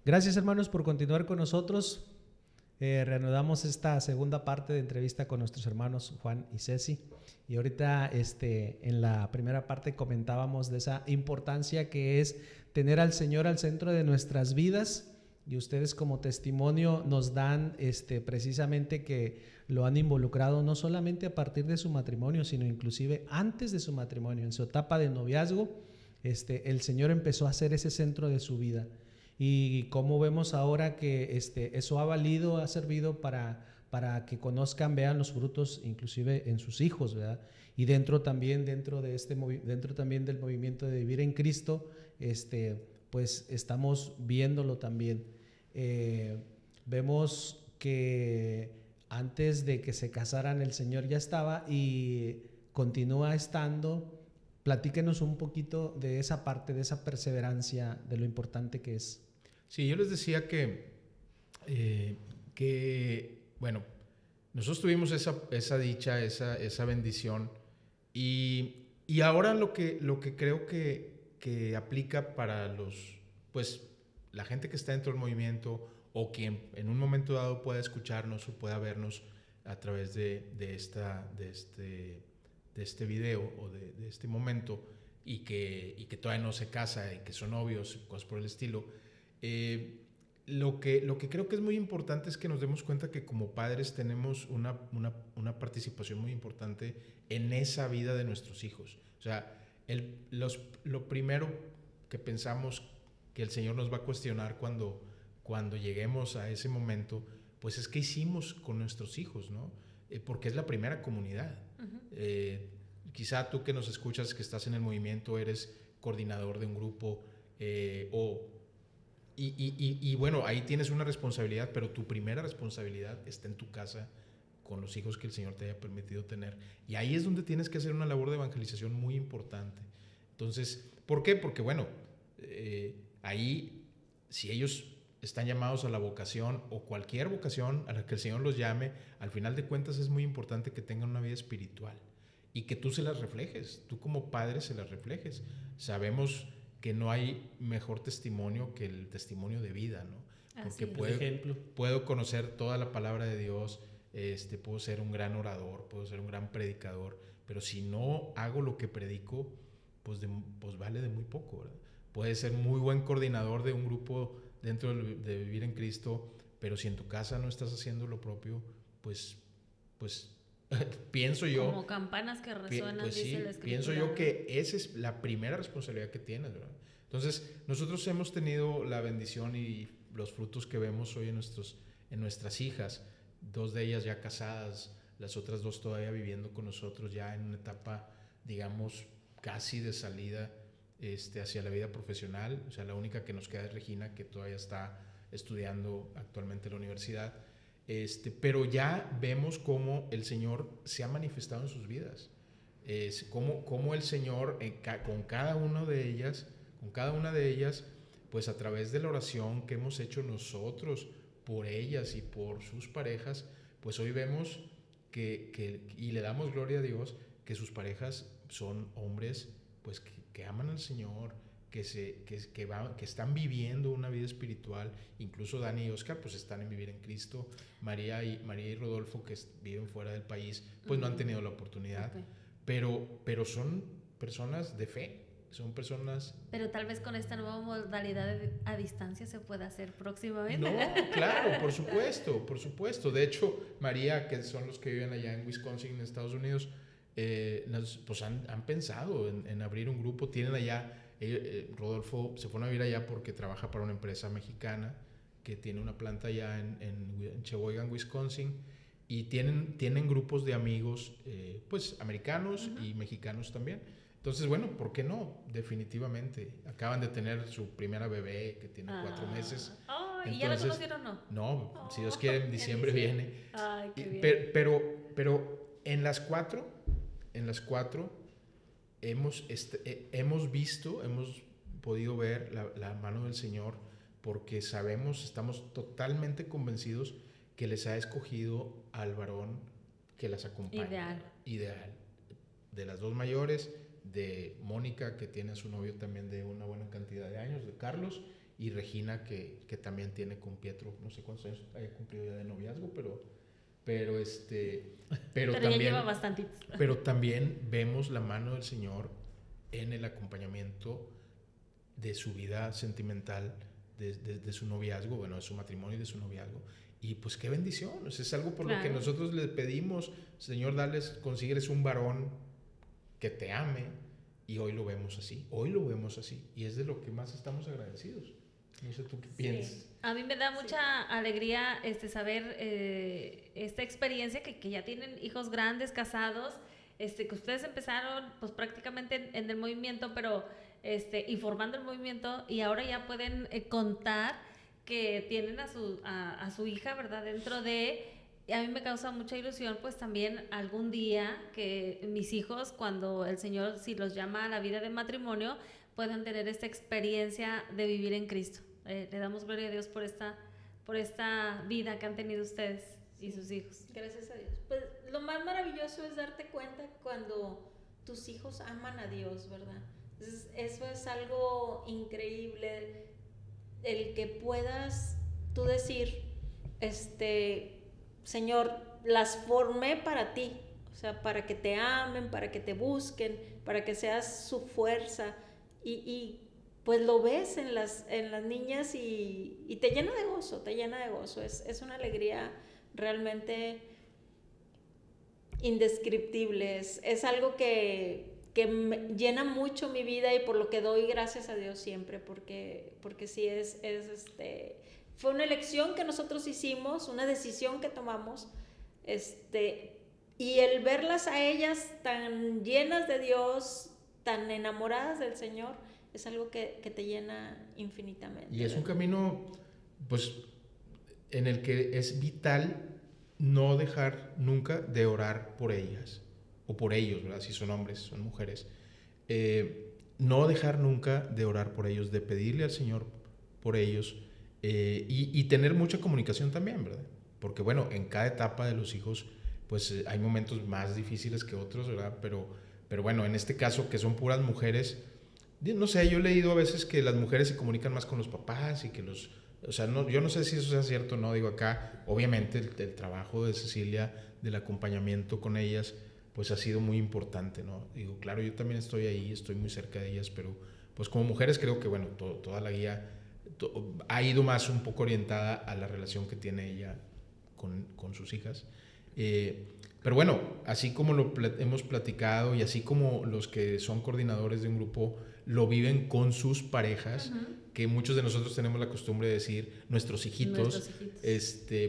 Gracias, hermanos, por continuar con nosotros. Reanudamos esta segunda parte de entrevista con nuestros hermanos Juan y Ceci. Y ahorita en la primera parte comentábamos de esa importancia que es tener al Señor al centro de nuestras vidas. Y ustedes como testimonio nos dan precisamente que lo han involucrado no solamente a partir de su matrimonio, sino inclusive antes de su matrimonio, en su etapa de noviazgo, el Señor empezó a ser ese centro de su vida. Y cómo vemos ahora que eso ha valido, ha servido para que conozcan, vean los frutos, inclusive en sus hijos, ¿verdad? Y dentro también del movimiento de vivir en Cristo, pues estamos viéndolo también. Vemos que antes de que se casaran el Señor ya estaba y continúa estando. Platíquenos un poquito de esa parte, de esa perseverancia, de lo importante que es. Sí, yo les decía bueno, nosotros tuvimos esa dicha, esa bendición y ahora lo que creo que aplica para pues, la gente que está dentro del movimiento o quien en un momento dado pueda escucharnos o pueda vernos a través de este video o de este momento y que todavía no se casa y que son novios, cosas por el estilo. Lo que creo que es muy importante es que nos demos cuenta que como padres tenemos una participación muy importante en esa vida de nuestros hijos. O sea, lo primero que pensamos que el Señor nos va a cuestionar cuando lleguemos a ese momento, pues es qué hicimos con nuestros hijos, ¿no? Porque es la primera comunidad. Uh-huh. Quizá tú que nos escuchas, que estás en el movimiento, eres coordinador de un grupo y bueno, ahí tienes una responsabilidad, pero tu primera responsabilidad está en tu casa con los hijos que el Señor te haya permitido tener. Y ahí es donde tienes que hacer una labor de evangelización muy importante. Entonces, ¿por qué? Porque bueno, ahí si ellos están llamados a la vocación o cualquier vocación a la que el Señor los llame, al final de cuentas es muy importante que tengan una vida espiritual y que tú se las reflejes, tú como padre se las reflejes. Sabemos que no hay mejor testimonio que el testimonio de vida, ¿no? Porque puedo conocer toda la palabra de Dios, puedo ser un gran orador, puedo ser un gran predicador, pero si no hago lo que predico, pues vale de muy poco, ¿verdad? Puedes ser muy buen coordinador de un grupo dentro de Vivir en Cristo, pero si en tu casa no estás haciendo lo propio, pues pienso yo... Como campanas que resuenan, pues dice sí, la Escritura. pienso yo que esa es la primera responsabilidad que tienes, ¿verdad? Entonces, nosotros hemos tenido la bendición y los frutos que vemos hoy en nuestras hijas, 2 de ellas ya casadas, las otras 2 todavía viviendo con nosotros ya en una etapa, digamos, casi de salida hacia la vida profesional. O sea, la única que nos queda es Regina, que todavía está estudiando actualmente en la universidad. Pero ya vemos cómo el Señor se ha manifestado en sus vidas. Cómo el Señor con cada una de ellas, pues a través de la oración que hemos hecho nosotros por ellas y por sus parejas, pues hoy vemos y le damos gloria a Dios, que sus parejas son hombres pues que aman al Señor, que están viviendo una vida espiritual. Incluso Dani y Oscar pues están en Vivir en Cristo. María y Rodolfo, que viven fuera del país, pues no han tenido la oportunidad. Okay. Pero son personas de fe, son personas... Pero tal vez con esta nueva modalidad a distancia se pueda hacer próximamente. No, claro, por supuesto. De hecho, María, que son los que viven allá en Wisconsin, en Estados Unidos, pues han pensado en abrir un grupo. Tienen allá, Rodolfo se fue a vivir allá porque trabaja para una empresa mexicana que tiene una planta allá en Sheboygan, Wisconsin, y tienen grupos de amigos, pues americanos y mexicanos también. Entonces, bueno, ¿por qué no? Definitivamente. Acaban de tener su primera bebé que tiene 4 meses. Entonces, ¿y ya la conocieron o no? No, si Dios quiere, en diciembre viene. Ay, qué bien. Pero en las cuatro hemos visto, hemos podido ver la mano del Señor, porque estamos totalmente convencidos que les ha escogido al varón que las acompaña. Ideal. De las 2 mayores, de Mónica, que tiene a su novio también de una buena cantidad de años, de Carlos, y Regina, que también tiene con Pietro, no sé cuántos años haya cumplido ya de noviazgo, pero Pero también, ya lleva bastantitos. pero también vemos la mano del Señor en el acompañamiento de su vida sentimental, de su noviazgo, bueno, de su matrimonio y de su noviazgo. Y pues qué bendición, o sea, es algo por lo que nosotros le pedimos, Señor, consígueles un varón que te ame, y hoy lo vemos así, y es de lo que más estamos agradecidos. No sé tú qué piensas. A mí me da mucha alegría saber esta experiencia que ya tienen hijos grandes, casados, que ustedes empezaron pues prácticamente en el movimiento, pero y formando el movimiento, y ahora ya pueden contar que tienen a su hija, ¿verdad? Dentro de... Y a mí me causa mucha ilusión, pues también algún día que mis hijos, cuando el Señor, si los llama a la vida de matrimonio, puedan tener esta experiencia de vivir en Cristo. Le damos gloria a Dios por esta vida que han tenido ustedes y sus hijos. Gracias a Dios. Pues lo más maravilloso es darte cuenta cuando tus hijos aman a Dios, ¿verdad? Entonces, eso es algo increíble, el que puedas tú decir, Señor, las formé para ti, o sea, para que te amen, para que te busquen, para que seas su fuerza, y pues lo ves en las niñas y te llena de gozo, es una alegría realmente indescriptible, es algo que me llena mucho mi vida y por lo que doy gracias a Dios siempre, porque sí fue una elección que nosotros hicimos, una decisión que tomamos, y el verlas a ellas tan llenas de Dios, tan enamoradas del Señor, es algo que te llena infinitamente. Y es un camino, pues, en el que es vital no dejar nunca de orar por ellas, o por ellos, ¿verdad? Si son hombres, son mujeres. No dejar nunca de orar por ellos, de pedirle al Señor por ellos, y tener mucha comunicación también, ¿verdad? Porque bueno, en cada etapa de los hijos, pues hay momentos más difíciles que otros, ¿verdad? Pero bueno, en este caso que son puras mujeres, no sé, yo he leído a veces que las mujeres se comunican más con los papás y que o sea, no, yo no sé si eso sea cierto o no, digo acá, obviamente el trabajo de Cecilia, del acompañamiento con ellas, pues ha sido muy importante, ¿no? Digo, claro, yo también estoy ahí, estoy muy cerca de ellas, pero pues como mujeres creo que, bueno, toda la guía ha ido más un poco orientada a la relación que tiene ella con sus hijas. Pero bueno, así como hemos platicado y así como los que son coordinadores de un grupo lo viven con sus parejas, que muchos de nosotros tenemos la costumbre de decir nuestros hijitos.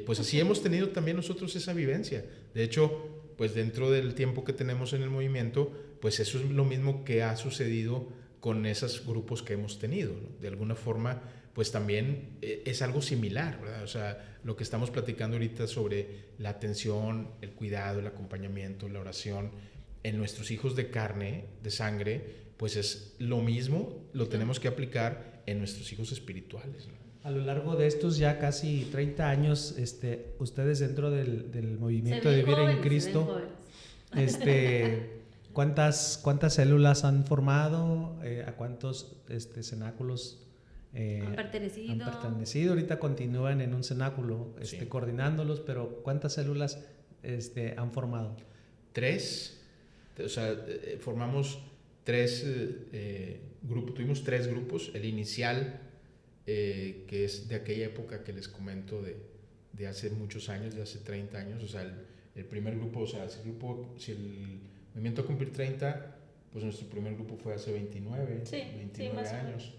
Pues así hemos tenido también nosotros esa vivencia. De hecho, pues dentro del tiempo que tenemos en el movimiento, pues eso es lo mismo que ha sucedido con esos grupos que hemos tenido, ¿no? De alguna forma, pues también es algo similar, ¿verdad? O sea, lo que estamos platicando ahorita sobre la atención, el cuidado, el acompañamiento, la oración en nuestros hijos de carne, de sangre, pues es lo mismo, lo tenemos que aplicar en nuestros hijos espirituales, ¿no? A lo largo de estos ya casi 30 años, ustedes dentro del movimiento de Vivir en Cristo, ¿cuántas células han formado? ¿A cuántos cenáculos han pertenecido? Ahorita continúan en un cenáculo Sí. coordinándolos, pero ¿cuántas células han formado? 3, o sea, formamos 3 grupos, tuvimos 3 grupos, el inicial, que es de aquella época que les comento de hace muchos años, de hace 30 años, o sea, el primer grupo, o sea, si el movimiento va a cumplir 30, pues nuestro primer grupo fue hace 29 años.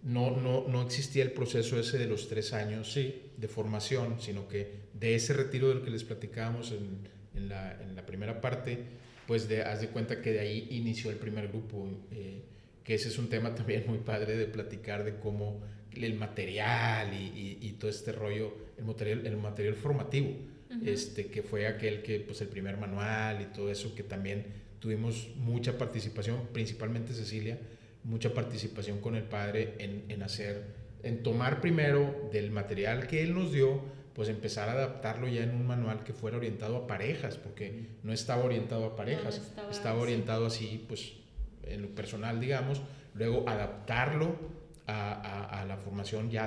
No existía el proceso ese de los 3 años de formación, sino que de ese retiro del que les platicábamos en la primera parte, pues haz de cuenta que de ahí inició el primer grupo, que ese es un tema también muy padre de platicar, de cómo el material y todo este rollo, el material formativo, que fue aquel que, pues el primer manual y todo eso, que también tuvimos mucha participación, principalmente Cecilia, mucha participación con el padre en tomar primero del material que él nos dio, pues empezar a adaptarlo ya en un manual que fuera orientado a parejas, porque no estaba orientado a parejas, estaba orientado así, pues en lo personal, digamos, luego adaptarlo a la formación ya,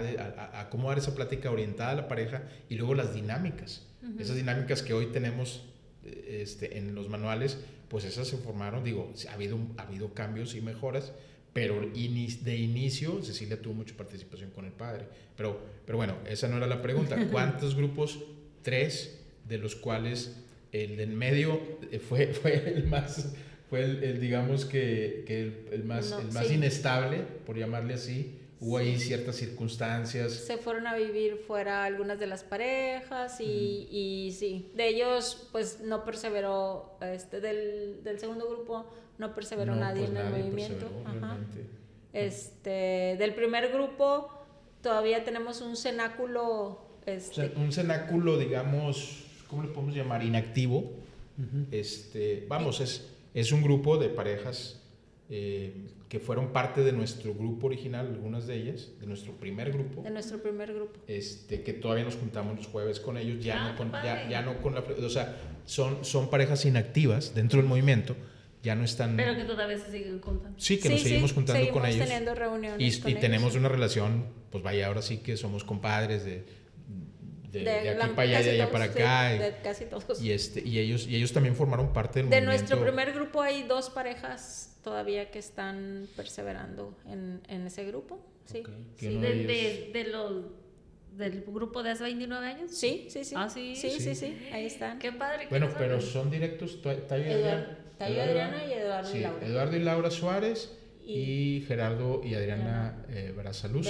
a cómo dar esa plática orientada a la pareja y luego las dinámicas. Esas dinámicas que hoy tenemos en los manuales, pues esas se formaron, digo, ha habido cambios y mejoras, pero de inicio Cecilia tuvo mucha participación con el padre. Pero bueno, esa no era la pregunta. ¿Cuántos grupos? 3, de los cuales el de en medio fue el más, digamos que el más inestable, por llamarle así. Hubo ahí ciertas circunstancias. Se fueron a vivir fuera algunas de las parejas y sí, de ellos pues no perseveró, del segundo grupo no perseveró nadie en el movimiento. Del primer grupo todavía tenemos un cenáculo. Un cenáculo, digamos, ¿cómo le podemos llamar? Inactivo. Es un grupo de parejas que fueron parte de nuestro grupo original, algunas de ellas, de nuestro primer grupo. Que todavía nos juntamos los jueves con ellos, ya no con la... O sea, son parejas inactivas dentro del movimiento, ya no están... Pero que todavía se siguen juntando. Sí, que nos seguimos juntando con ellos. Teniendo reuniones con ellos. Tenemos una relación, pues vaya, ahora sí que somos compadres de aquí para allá, de allá para acá. De casi todos. Y ellos también formaron parte del movimiento. De nuestro primer grupo hay 2 parejas todavía que están perseverando en ese grupo. Sí. Okay. ¿Del grupo de hace 29 años? Sí. Ah, sí. Sí, ahí están. Qué padre. Bueno, pero son directos Tayo y Adriana y Eduardo y Laura. Eduardo y Laura Suárez y Gerardo y Adriana Berasaluz.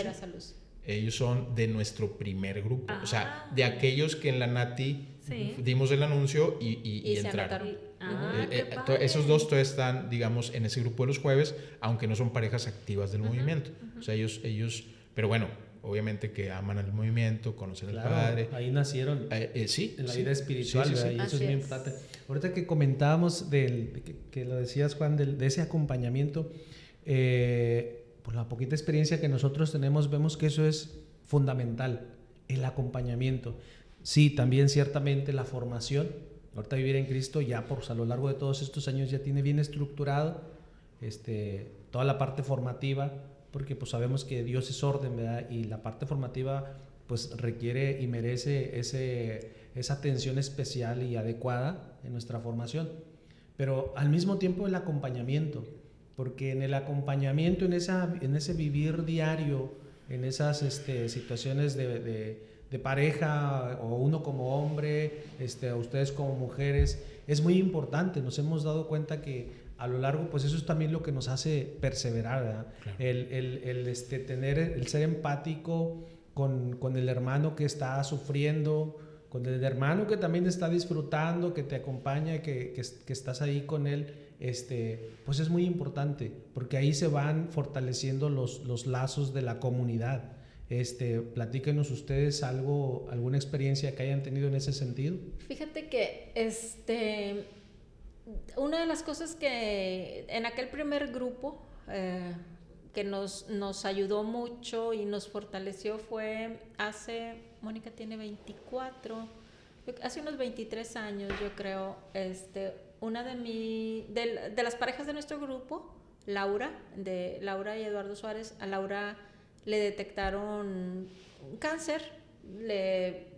Ellos son de nuestro primer grupo, o sea, de aquellos que en la Nati dimos el anuncio y entraron. Esos 2 todavía están, digamos, en ese grupo de los jueves, aunque no son parejas activas del movimiento. O sea, ellos, pero bueno, obviamente que aman al movimiento, conocen al padre. Ahí nacieron en la vida espiritual, ¿verdad? Y eso es muy importante. Ahorita que comentábamos que lo decías, Juan, de ese acompañamiento, por la poquita experiencia que nosotros tenemos, vemos que eso es fundamental, el acompañamiento. Sí, también ciertamente la formación. Ahorita Vivir en Cristo ya a lo largo de todos estos años ya tiene bien estructurado toda la parte formativa, porque pues sabemos que Dios es orden, ¿verdad? Y la parte formativa pues requiere y merece esa atención especial y adecuada en nuestra formación. Pero al mismo tiempo el acompañamiento, porque en el acompañamiento, en ese vivir diario, en esas situaciones de pareja, o uno como hombre, ustedes como mujeres, es muy importante. Nos hemos dado cuenta que a lo largo, pues eso es también lo que nos hace perseverar, ¿verdad? Claro. El ser empático con el hermano que está sufriendo, con el hermano que también está disfrutando, que te acompaña, que estás ahí con él, pues es muy importante, porque ahí se van fortaleciendo los lazos de la comunidad. Platíquenos ustedes alguna experiencia que hayan tenido en ese sentido. Fíjate que una de las cosas que en aquel primer grupo que nos ayudó mucho y nos fortaleció fue Mónica tiene 24, hace unos 23 años yo creo, una de las parejas de nuestro grupo, Laura y Eduardo Suárez, a Laura le detectaron cáncer,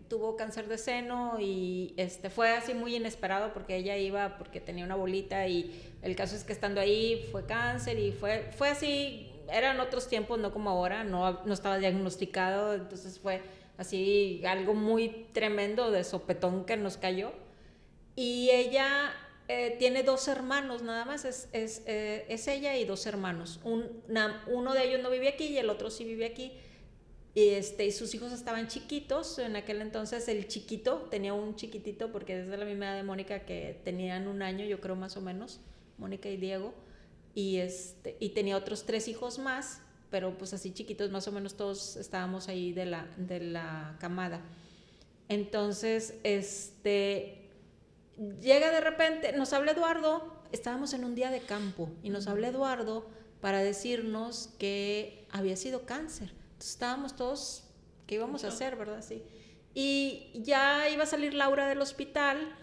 tuvo cáncer de seno y fue así muy inesperado porque ella iba porque tenía una bolita y el caso es que estando ahí fue cáncer y fue así, eran otros tiempos, no como ahora, no estaba diagnosticado, entonces fue así algo muy tremendo de sopetón que nos cayó. Y ella tiene 2 hermanos nada más, es ella y 2 hermanos. Uno de ellos no vive aquí y el otro sí vive aquí. Y sus hijos estaban chiquitos. En aquel entonces el chiquito, tenía un chiquitito, porque es de la misma edad de Mónica, que tenían 1 año, yo creo más o menos, Mónica y Diego. Y tenía otros 3 hijos más, pero pues así chiquitos, más o menos todos estábamos ahí de la camada. Entonces, llega de repente, nos habla Eduardo, estábamos en un día de campo, y nos habla Eduardo para decirnos que había sido cáncer. Entonces estábamos todos, ¿qué íbamos a hacer, verdad? Sí. Y ya iba a salir Laura del hospital,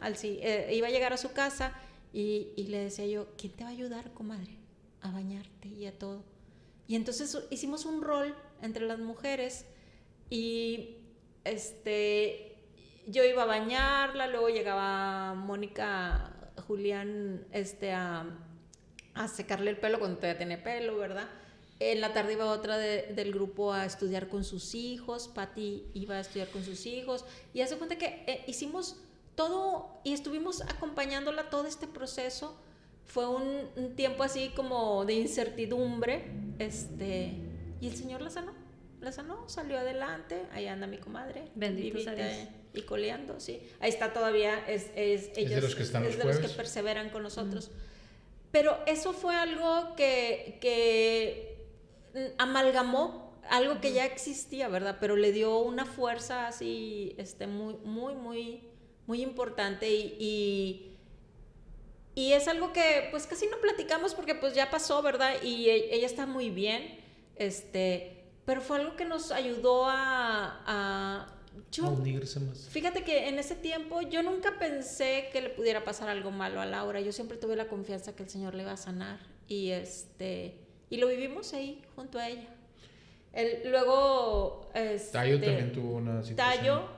iba a llegar a su casa, y le decía yo, ¿quién te va a ayudar, comadre? A bañarte y a todo. Y entonces hicimos un rol entre las mujeres y yo iba a bañarla, luego llegaba Mónica Julián a secarle el pelo cuando todavía tenía pelo, ¿verdad? En la tarde iba otra del grupo a estudiar con sus hijos, Patti iba a estudiar con sus hijos, y hace cuenta que hicimos todo y estuvimos acompañándola todo este proceso. Fue un tiempo así como de incertidumbre, y el Señor la sanó, salió adelante. Ahí anda mi comadre, bendito sea Dios, y coleando, sí. Ahí está todavía, ella es de los que están los jueves, los que perseveran con nosotros. Pero eso fue algo que amalgamó algo que ya existía, ¿verdad? Pero le dio una fuerza así, muy, muy, muy, muy importante y es algo que pues casi no platicamos porque pues ya pasó, ¿verdad? Y ella está muy bien, pero fue algo que nos ayudó a unirse más. Fíjate que en ese tiempo yo nunca pensé que le pudiera pasar algo malo a Laura. Yo siempre tuve la confianza que el Señor le iba a sanar y lo vivimos ahí junto a ella. Luego Tayo también tuvo una situación. Tayo,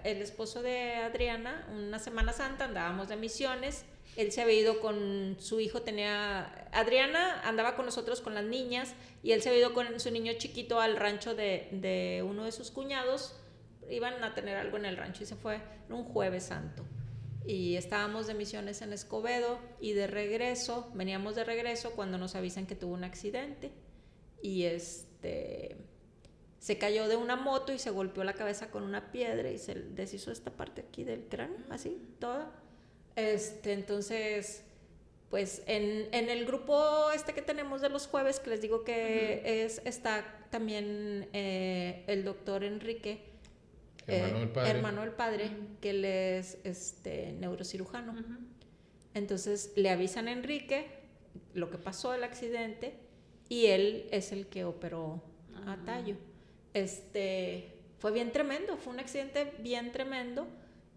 el esposo de Adriana, una Semana Santa andábamos de misiones. Él se había ido con su hijo, Adriana andaba con nosotros con las niñas y él se había ido con su niño chiquito al rancho de uno de sus cuñados. Iban a tener algo en el rancho y se fue un Jueves Santo. Y estábamos de misiones en Escobedo y veníamos de regreso cuando nos avisan que tuvo un accidente y se cayó de una moto y se golpeó la cabeza con una piedra y se deshizo esta parte aquí del cráneo, así, toda. Entonces, pues en el grupo que tenemos de los jueves, que les digo que está también el doctor Enrique, hermano del padre, que él es neurocirujano. Entonces le avisan a Enrique lo que pasó, el accidente, y él es el que operó a Tayo. Fue bien tremendo, fue un accidente bien tremendo,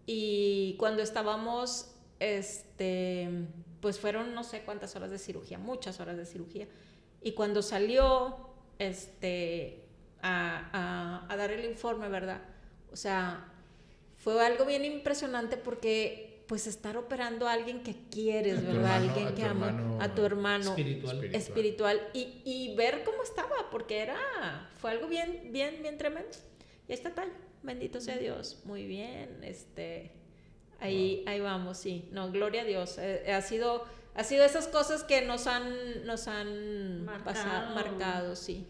y cuando estábamos pues fueron no sé cuántas horas de cirugía, muchas horas de cirugía, y cuando salió a dar el informe, ¿verdad? O sea, fue algo bien impresionante porque pues estar operando a alguien que quieres, ¿verdad? Alguien que ama, a tu hermano espiritual y ver cómo estaba, porque fue algo bien, bien, bien tremendo. Y ahí está Tayo, bendito sea Dios, muy bien, ahí vamos, sí, no, gloria a Dios, ha sido esas cosas que nos han marcado, sí.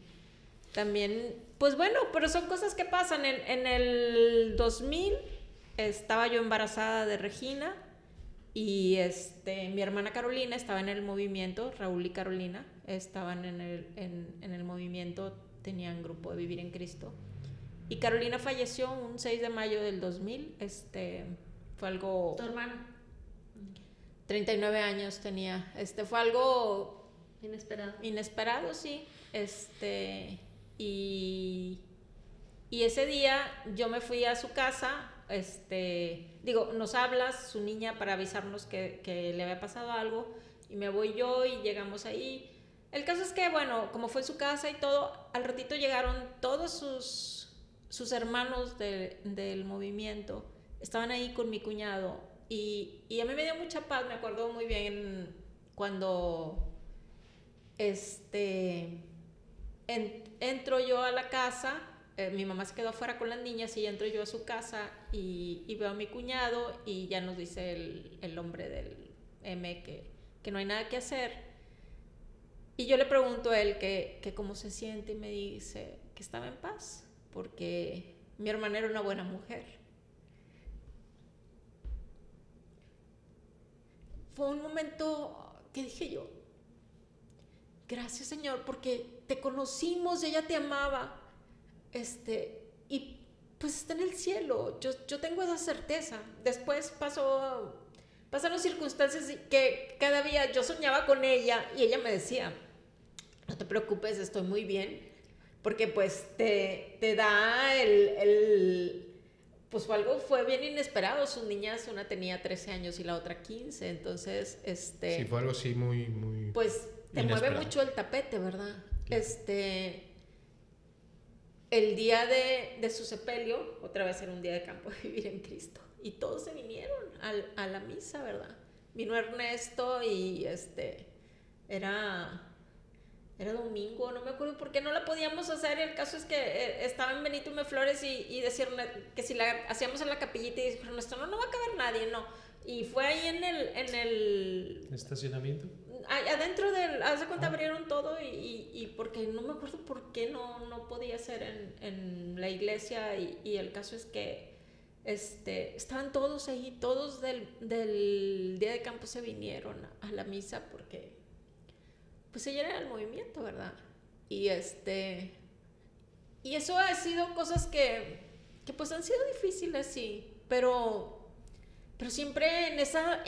También, pues bueno, pero son cosas que pasan. En el 2000 estaba yo embarazada de Regina y mi hermana Carolina estaba en el movimiento, Raúl y Carolina estaban en el movimiento, tenían grupo de Vivir en Cristo. Y Carolina falleció un 6 de mayo del 2000, fue algo... ¿Tu hermana? 39 años tenía, fue algo... Inesperado, sí, y ese día yo me fui a su casa, nos habla su niña para avisarnos que le había pasado algo, y me voy yo y llegamos ahí. El caso es que, bueno, como fue su casa y todo, al ratito llegaron todos sus hermanos del movimiento, estaban ahí con mi cuñado, y a mí me dio mucha paz. Me acuerdo muy bien cuando entro yo a la casa, mi mamá se quedó afuera con las niñas y entro yo a su casa y veo a mi cuñado y ya nos dice el hombre del M que no hay nada que hacer, y yo le pregunto a él que cómo se siente y me dice que estaba en paz porque mi hermana era una buena mujer. Fue un momento que dije yo, gracias Señor, porque te conocimos y ella te amaba, y pues está en el cielo. Yo tengo esa certeza. Después pasaron circunstancias que cada día yo soñaba con ella y ella me decía, no te preocupes, estoy muy bien, porque pues te da pues fue bien inesperado. Sus niñas, una tenía 13 años y la otra 15, entonces sí, fue algo así muy pues te inesperado. mueve mucho el tapete, ¿verdad? El día de su sepelio, otra vez era un día de campo de vivir en Cristo. Y todos se vinieron a la misa, ¿verdad? Vino Ernesto y era domingo, no me acuerdo por qué no la podíamos hacer. El caso es que estaba en Benito M. Flores y decían que si la hacíamos en la capillita y dijeron, esto no va a caber nadie, no. Y fue ahí en el ¿Estacionamiento? Adentro haz de cuenta, abrieron todo y porque no me acuerdo por qué no podía ser en la iglesia y el caso es que estaban todos ahí, todos del día de campo se vinieron a la misa porque pues ella era el movimiento, ¿verdad? Y eso ha sido cosas que pues han sido difíciles, sí, pero siempre en esa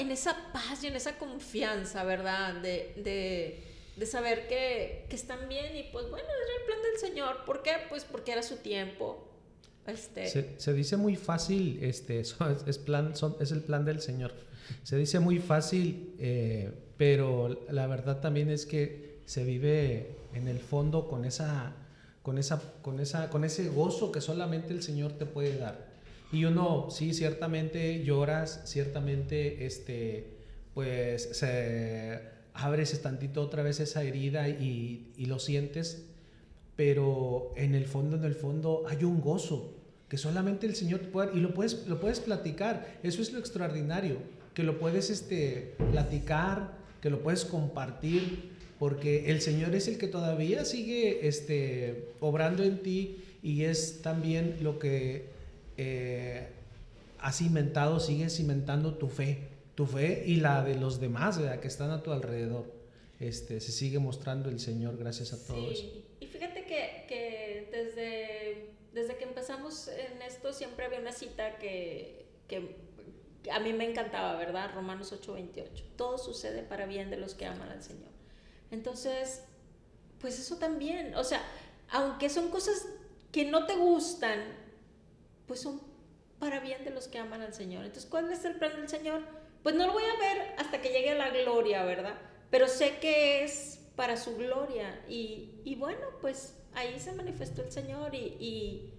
paz y en esa confianza, ¿verdad? De saber que están bien y pues bueno, era el plan del Señor. ¿Por qué? Pues porque era su tiempo. Se dice muy fácil, es el plan del Señor. Se dice muy fácil, pero la verdad también es que se vive en el fondo con ese gozo que solamente el Señor te puede dar. Y uno, sí, ciertamente lloras, ciertamente, pues abres tantito otra vez esa herida y lo sientes, pero en el fondo hay un gozo que solamente el Señor te puede dar y lo puedes platicar. Eso es lo extraordinario, que lo puedes platicar, que lo puedes compartir, porque el Señor es el que todavía sigue obrando en ti y es también lo que sigue cimentando tu fe y la de los demás, ¿verdad?, que están a tu alrededor. Se sigue mostrando el Señor gracias a todo eso. Y fíjate que desde que empezamos en esto siempre había una cita que a mí me encantaba, ¿verdad? Romanos 8:28. Todo sucede para bien de los que aman al Señor. Entonces, pues eso también, o sea, aunque son cosas que no te gustan, pues son para bien de los que aman al Señor. Entonces, ¿cuál es el plan del Señor? Pues no lo voy a ver hasta que llegue a la gloria, ¿verdad? Pero sé que es para su gloria. Y bueno, pues ahí se manifestó el Señor y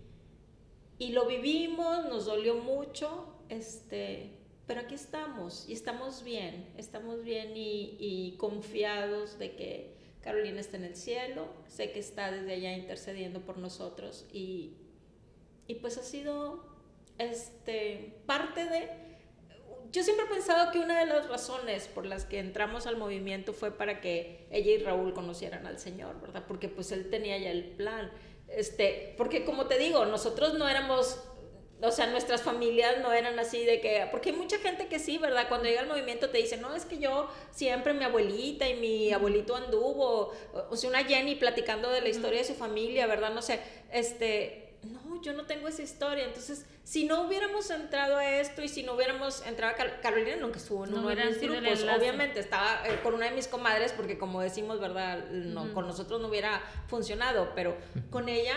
lo vivimos, nos dolió mucho, pero aquí estamos y estamos bien y confiados de que Carolina está en el cielo. Sé que está desde allá intercediendo por nosotros y pues ha sido parte de... Yo siempre he pensado que una de las razones por las que entramos al movimiento fue para que ella y Raúl conocieran al Señor, ¿verdad? Porque pues él tenía ya el plan. Porque como te digo, nosotros no éramos... O sea, nuestras familias no eran así de que... Porque hay mucha gente que sí, ¿verdad? Cuando llega al movimiento te dice, no, es que yo siempre mi abuelita y mi abuelito anduvo. O sea, una Jenny platicando de la historia de su familia, ¿verdad? No sé, no, yo no tengo esa historia. Entonces, si no hubiéramos entrado a esto y si no hubiéramos entrado a Carolina, nunca estuvo en uno de mis grupos. Obviamente estaba con una de mis comadres porque como decimos, ¿verdad? No, con nosotros no hubiera funcionado, pero con ella...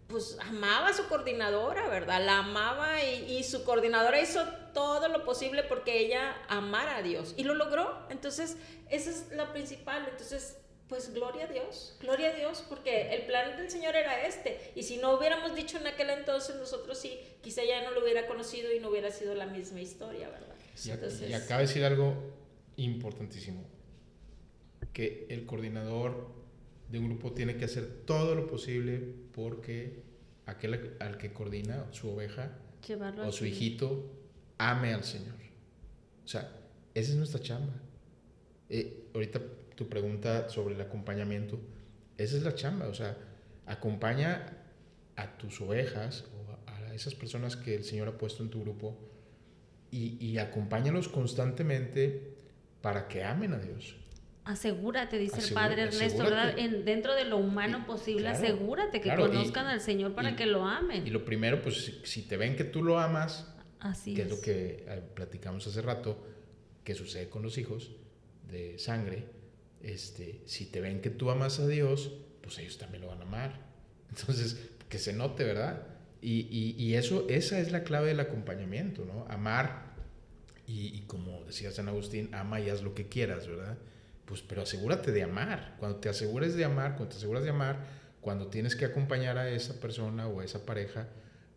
pues amaba a su coordinadora, ¿verdad? La amaba y su coordinadora hizo todo lo posible porque ella amara a Dios y lo logró. Entonces, esa es la principal. Entonces, pues gloria a Dios, porque el plan del Señor era y si no hubiéramos dicho en aquel entonces, nosotros sí, quizá ya no lo hubiera conocido y no hubiera sido la misma historia, ¿verdad? Entonces, y acaba de decir algo importantísimo, que el coordinador de un grupo tiene que hacer todo lo posible porque aquel al que coordina su oveja o su hijito ame al Señor. O sea, esa es nuestra chamba. Ahorita tu pregunta sobre el acompañamiento, esa es la chamba. O sea, acompaña a tus ovejas o a esas personas que el Señor ha puesto en tu grupo y acompáñalos constantemente para que amen a Dios. Asegúrate, dice el Padre Ernesto, ¿verdad? Dentro de lo humano posible, claro, asegúrate que conozcan al Señor para que lo amen. Y lo primero, pues, si te ven que tú lo amas, así que es lo que platicamos hace rato, que sucede con los hijos de sangre, si te ven que tú amas a Dios, pues ellos también lo van a amar. Entonces, que se note, ¿verdad? Y esa es la clave del acompañamiento, ¿no? Amar, y como decía San Agustín, ama y haz lo que quieras, ¿verdad? pues, pero asegúrate de amar. Cuando te asegures de amar, cuando tienes que acompañar a esa persona o a esa pareja,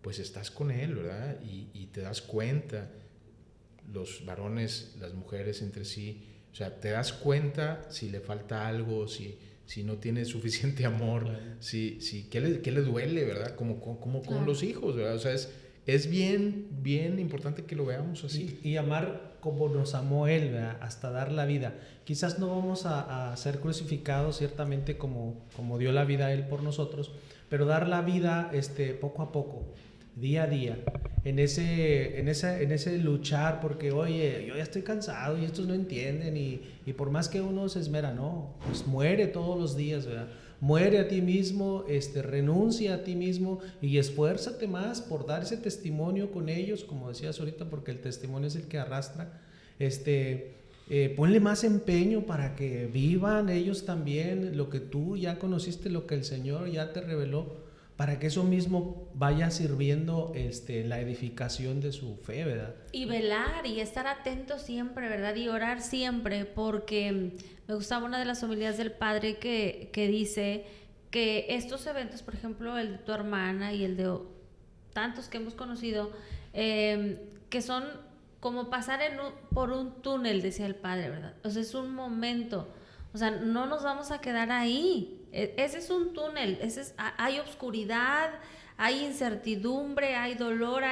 pues estás con él, ¿verdad? Y te das cuenta, los varones, las mujeres entre sí, o sea, te das cuenta si le falta algo, si no tiene suficiente amor, claro. ¿Qué le duele, ¿verdad? Como claro. Con los hijos, ¿verdad? O sea, es bien importante que lo veamos así. Y amar como nos amó Él, ¿verdad? Hasta dar la vida. Quizás no vamos a ser crucificados ciertamente como dio la vida Él por nosotros, pero dar la vida poco a poco, día a día, en ese luchar, porque oye, yo ya estoy cansado y estos no entienden, y por más que uno se esmera, no, pues muere todos los días, ¿verdad? Muere a ti mismo, renuncia a ti mismo y esfuérzate más por dar ese testimonio con ellos, como decías ahorita, porque el testimonio es el que arrastra. Ponle más empeño para que vivan ellos también lo que tú ya conociste, lo que el Señor ya te reveló, para que eso mismo vaya sirviendo la edificación de su fe, ¿verdad? Y velar y estar atento siempre, ¿verdad? Y orar siempre, porque me gustaba una de las homilías del Padre que dice que estos eventos, por ejemplo, el de tu hermana y el de tantos que hemos conocido, que son como pasar por un túnel, decía el Padre, ¿verdad? O sea, es un momento, o sea, no nos vamos a quedar ahí. Ese es un túnel, hay oscuridad, hay incertidumbre, hay dolor,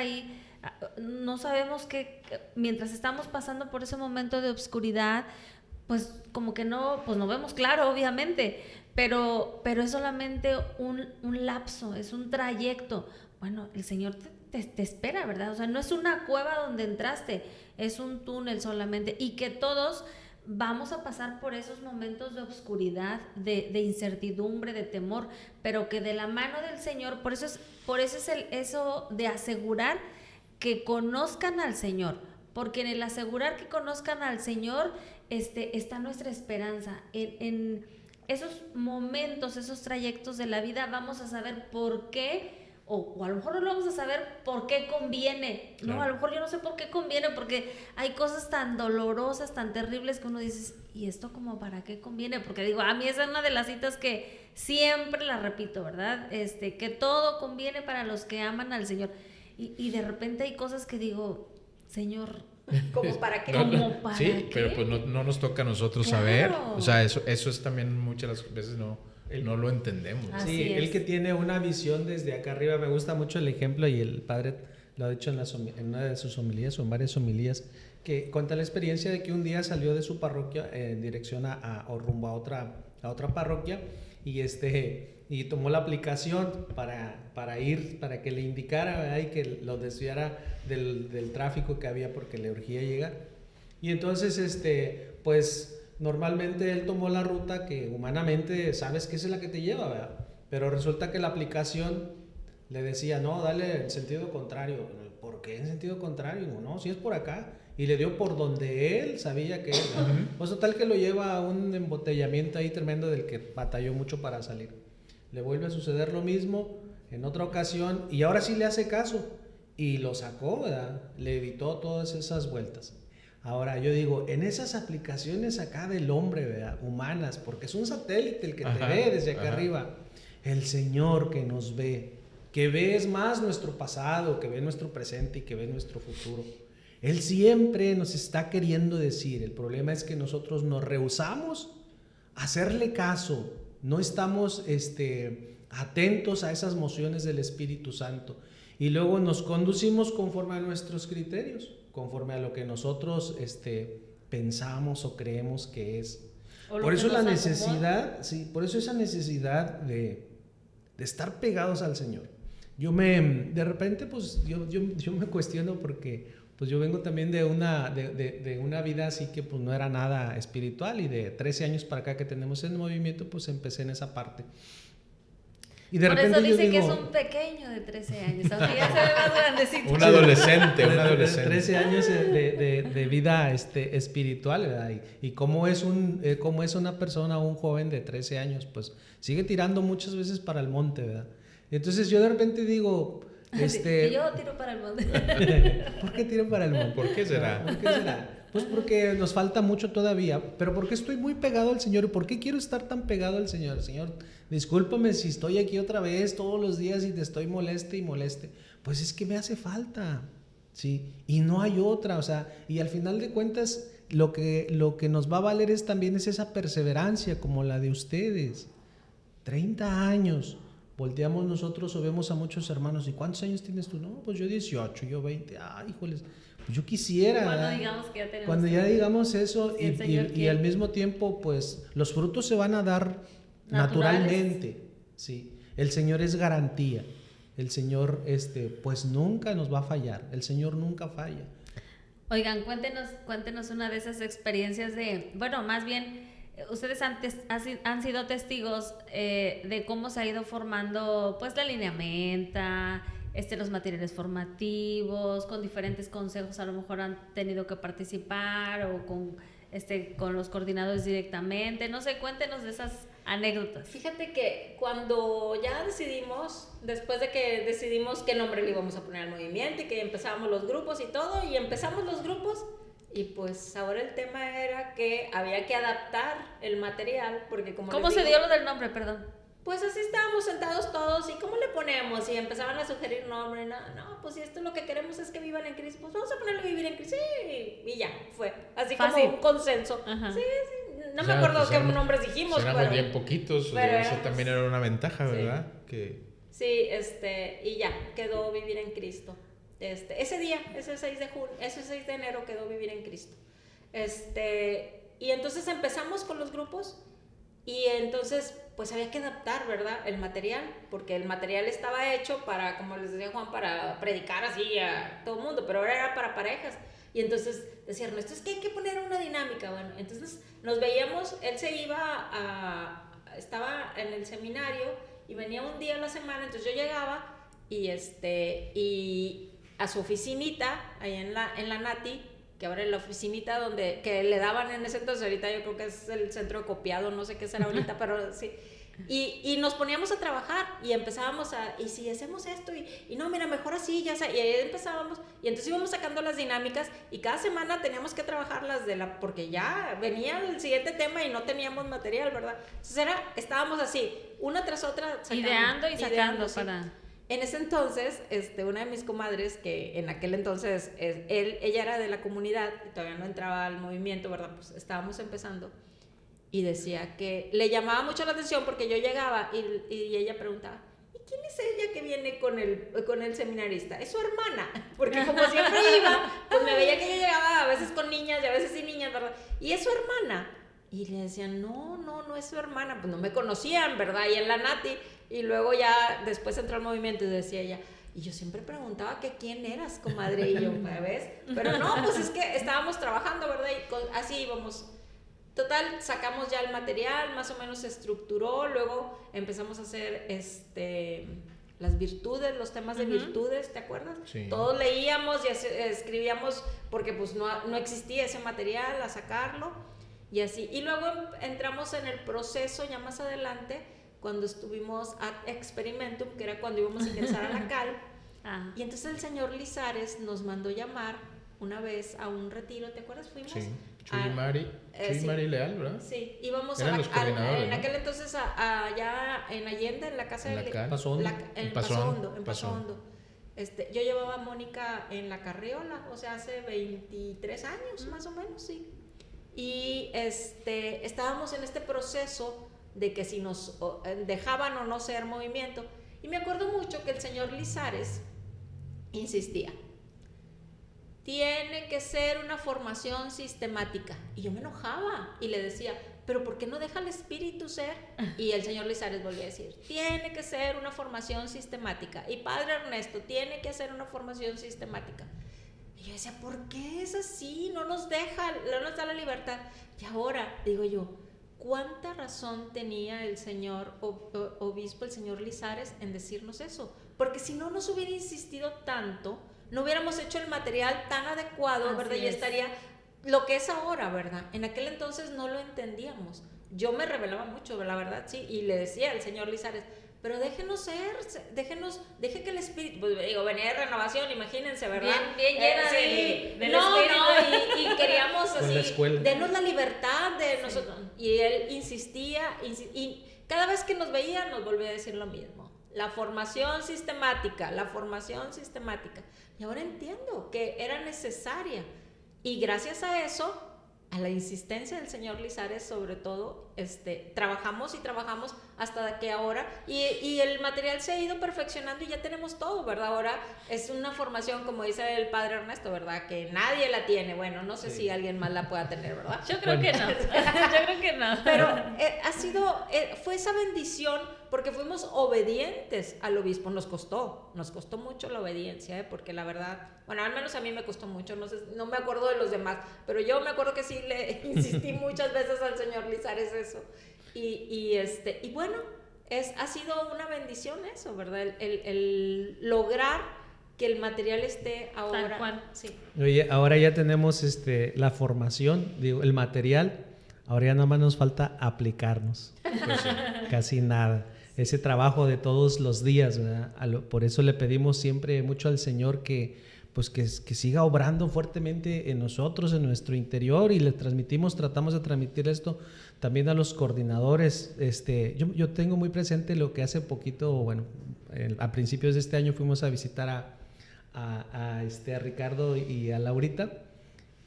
no sabemos qué, mientras estamos pasando por ese momento de oscuridad, pues como que no vemos claro, obviamente, pero es solamente un lapso, es un trayecto. Bueno, el Señor te espera, ¿verdad? O sea, no es una cueva donde entraste, es un túnel solamente, y que todos vamos a pasar por esos momentos de oscuridad, de incertidumbre, de temor, pero que de la mano del Señor, por eso es eso de asegurar que conozcan al Señor, porque en el asegurar que conozcan al Señor está nuestra esperanza. En esos momentos, esos trayectos de la vida vamos a saber por qué, o a lo mejor no lo vamos a saber por qué conviene, ¿no? Claro. A lo mejor yo no sé por qué conviene, porque hay cosas tan dolorosas, tan terribles que uno dice, ¿y esto como para qué conviene? Porque digo, a mí esa es una de las citas que siempre la repito, ¿verdad? Que todo conviene para los que aman al Señor. Y de repente hay cosas que digo, Señor, ¿como para qué? ¿Cómo para sí, qué? pero pues no nos toca a nosotros claro. saber. O sea, eso es también muchas las veces no lo entendemos. Sí, él que tiene una visión desde acá arriba. Me gusta mucho el ejemplo, y el Padre lo ha dicho en una de sus homilías o en varias homilías, que cuenta la experiencia de que un día salió de su parroquia en dirección o rumbo a otra parroquia, y tomó la aplicación para ir, para que le indicara, ¿verdad? Y que lo desviara del tráfico que había, porque le urgía llegar. Y entonces pues normalmente él tomó la ruta que humanamente sabes que esa es la que te lleva, ¿verdad? Pero resulta que la aplicación le decía, no, dale en sentido contrario. ¿Por qué en sentido contrario? No, si es por acá. Y le dio por donde él sabía que era. Pues total que lo lleva a un embotellamiento ahí tremendo del que batalló mucho para salir. Le vuelve a suceder lo mismo en otra ocasión, y ahora sí le hace caso y lo sacó, ¿verdad? Le evitó todas esas vueltas. Ahora yo digo, en esas aplicaciones acá del hombre, ¿verdad? Humanas, porque es un satélite el que te ve desde acá arriba, el Señor que nos ve, que ve es más nuestro pasado, que ve nuestro presente y que ve nuestro futuro. Él siempre nos está queriendo decir, el problema es que nosotros nos rehusamos a hacerle caso, no estamos atentos a esas mociones del Espíritu Santo, y luego nos conducimos conforme a nuestros criterios, conforme a lo que nosotros pensamos o creemos que es. Por eso la necesidad, sí, por eso esa necesidad de estar pegados al Señor. De repente, pues yo me cuestiono, porque pues yo vengo también de una vida así que pues no era nada espiritual, y de 13 años para acá que tenemos el movimiento, pues empecé en esa parte. Y de por repente eso dice yo digo, que es un pequeño de 13 años, aunque ya se ve más grandecito. Un adolescente. 13 años de vida espiritual, ¿verdad? Y cómo es una persona, un joven de 13 años, pues sigue tirando muchas veces para el monte, ¿verdad? Entonces yo de repente digo, Yo tiro para el monte. ¿Por qué tiro para el monte? ¿Por qué será? ¿Por qué será? Pues porque nos falta mucho todavía, pero porque estoy muy pegado al Señor. ¿Y por qué quiero estar tan pegado al Señor? Señor, discúlpame si estoy aquí otra vez todos los días y te estoy moleste y moleste. Pues es que me hace falta, ¿sí? Y no hay otra, o sea, y al final de cuentas lo que nos va a valer es también es esa perseverancia como la de ustedes. 30 años. Volteamos nosotros o vemos a muchos hermanos. ¿Y cuántos años tienes tú? No, pues yo 18, yo 20. Ay, híjoles, pues yo quisiera. Cuando digamos que ya tenemos. Cuando ya digamos eso, Sí, y al mismo tiempo, pues los frutos se van a dar naturalmente. Sí, el Señor es garantía. El Señor, pues nunca nos va a fallar. El Señor nunca falla. Oigan, cuéntenos una de esas experiencias más bien, ustedes han sido testigos de cómo se ha ido formando pues la lineamenta, los materiales formativos, con diferentes consejos a lo mejor han tenido que participar o con los coordinadores directamente, no sé, cuéntenos de esas anécdotas. Fíjate que cuando ya después de que decidimos qué nombre le íbamos a poner al movimiento y que empezábamos los grupos y todo, y empezamos los grupos, y pues ahora el tema era que había que adaptar el material, porque como ¿Cómo se dio lo del nombre, perdón? Pues así estábamos sentados todos, ¿y cómo le ponemos? Y empezaban a sugerir nombre, no, pues si esto lo que queremos es que vivan en Cristo, pues vamos a ponerle vivir en Cristo, sí, y ya, fue así fácil. como un consenso. Ajá. Sí, no me acuerdo qué nombres dijimos, éramos bien poquitos, pero eso también era una ventaja, ¿verdad? Sí, y ya, quedó vivir en Cristo. Ese día, ese 6 de enero quedó vivir en Cristo. Y entonces empezamos con los grupos y entonces pues había que adaptar, ¿verdad? El material, porque el material estaba hecho para, como les decía Juan, para predicar así a todo el mundo, pero ahora era para parejas. Y entonces decía Ernesto, es que hay que poner una dinámica. Bueno, entonces nos veíamos, él estaba en el seminario y venía un día a la semana, entonces yo llegaba y a su oficinita, ahí en la Nati, que ahora es la oficinita que le daban en ese entonces, ahorita yo creo que es el centro de copiado, no sé qué será ahorita, pero sí. Y nos poníamos a trabajar y empezábamos y si hacemos esto y no, mira, mejor así, ya sé, y ahí empezábamos y entonces íbamos sacando las dinámicas y cada semana teníamos que trabajarlas porque ya venía el siguiente tema y no teníamos material, ¿verdad? Entonces estábamos así, una tras otra ideando y sacando sí. para... En ese entonces, una de mis comadres, que en aquel entonces ella era de la comunidad y todavía no entraba al movimiento, ¿verdad? Pues estábamos empezando. Y decía que le llamaba mucho la atención porque yo llegaba y ella preguntaba, ¿y quién es ella que viene con el seminarista? Es su hermana, porque como siempre iba, pues me veía que yo llegaba a veces con niñas y a veces sin niñas, ¿verdad? Y es su hermana. Y le decían, no es su hermana, pues no me conocían, ¿verdad? Y en la Nati, y luego ya después entró al movimiento y decía ella, y yo siempre preguntaba que quién eras, comadre, y yo, ¿ves? Pero no, pues es que estábamos trabajando, ¿verdad? Y así íbamos. Total, sacamos ya el material, más o menos se estructuró, luego empezamos a hacer las virtudes, los temas de virtudes, ¿te acuerdas? Sí. Todos leíamos y escribíamos, porque pues no existía ese material, a sacarlo, y así. Y luego entramos en el proceso ya más adelante, cuando estuvimos a Experimentum, que era cuando íbamos a ingresar a la CAL, y entonces el señor Lizares nos mandó llamar una vez a un retiro, ¿te acuerdas? Fuimos. Sí. Chuy y Mari Leal, ¿verdad? Sí, íbamos eran los coordinadores, en ¿no? aquel entonces allá en Allende, en la casa en de Paso Hondo. en Paso Hondo. Yo llevaba a Mónica en la carriola, o sea, hace 23 años más o menos, sí. Y estábamos en este proceso de que si nos dejaban o no ser movimiento. Y me acuerdo mucho que el señor Lizares insistía, tiene que ser una formación sistemática. Y yo me enojaba y le decía, pero ¿por qué no deja al Espíritu ser? Y el señor Lizares volvió a decir, tiene que ser una formación sistemática. Y Padre Ernesto, tiene que hacer una formación sistemática. Y yo decía, ¿por qué es así? No nos da la libertad. Y ahora, digo yo, ¿cuánta razón tenía el señor obispo, el señor Lizares, en decirnos eso? Porque si no nos hubiera insistido tanto, no hubiéramos hecho el material tan adecuado, así ¿verdad? Y estaría lo que es ahora, ¿verdad? En aquel entonces no lo entendíamos. Yo me rebelaba mucho, la verdad, sí, y le decía al señor Lizares, pero déjenos ser, deje que el espíritu, pues digo, venía de renovación, imagínense, ¿verdad? Bien llena sí, del no, espíritu. y queríamos Con la así, escuela. denos la libertad de nosotros. Y él insistía, y cada vez que nos veía nos volvía a decir lo mismo. La formación sistemática. Y ahora entiendo que era necesaria. Y gracias a eso, a la insistencia del señor Lizares, sobre todo, trabajamos hasta que ahora, y el material se ha ido perfeccionando y ya tenemos todo, ¿verdad? Ahora es una formación, como dice el padre Ernesto, ¿verdad? Que nadie la tiene. Bueno, no sé si alguien más la pueda tener, ¿verdad? Yo creo que no. Yo creo que no. Pero fue esa bendición porque fuimos obedientes al obispo. Nos costó mucho la obediencia, porque la verdad, bueno, al menos a mí me costó mucho, no me acuerdo de los demás, pero yo me acuerdo que sí le insistí muchas veces al señor Lizares eso. Y bueno, ha sido una bendición eso, ¿verdad? El lograr que el material esté ahora. Tal cual. Sí. Oye, ahora ya tenemos la formación, digo, el material, ahora ya nada más nos falta aplicarnos. Pues sí. Casi nada. Ese trabajo de todos los días, ¿verdad? Por eso le pedimos siempre mucho al Señor que siga obrando fuertemente en nosotros, en nuestro interior, y tratamos de transmitir esto también a los coordinadores. Yo tengo muy presente lo que hace poquito, bueno, a principios de este año fuimos a visitar a Ricardo y a Laurita.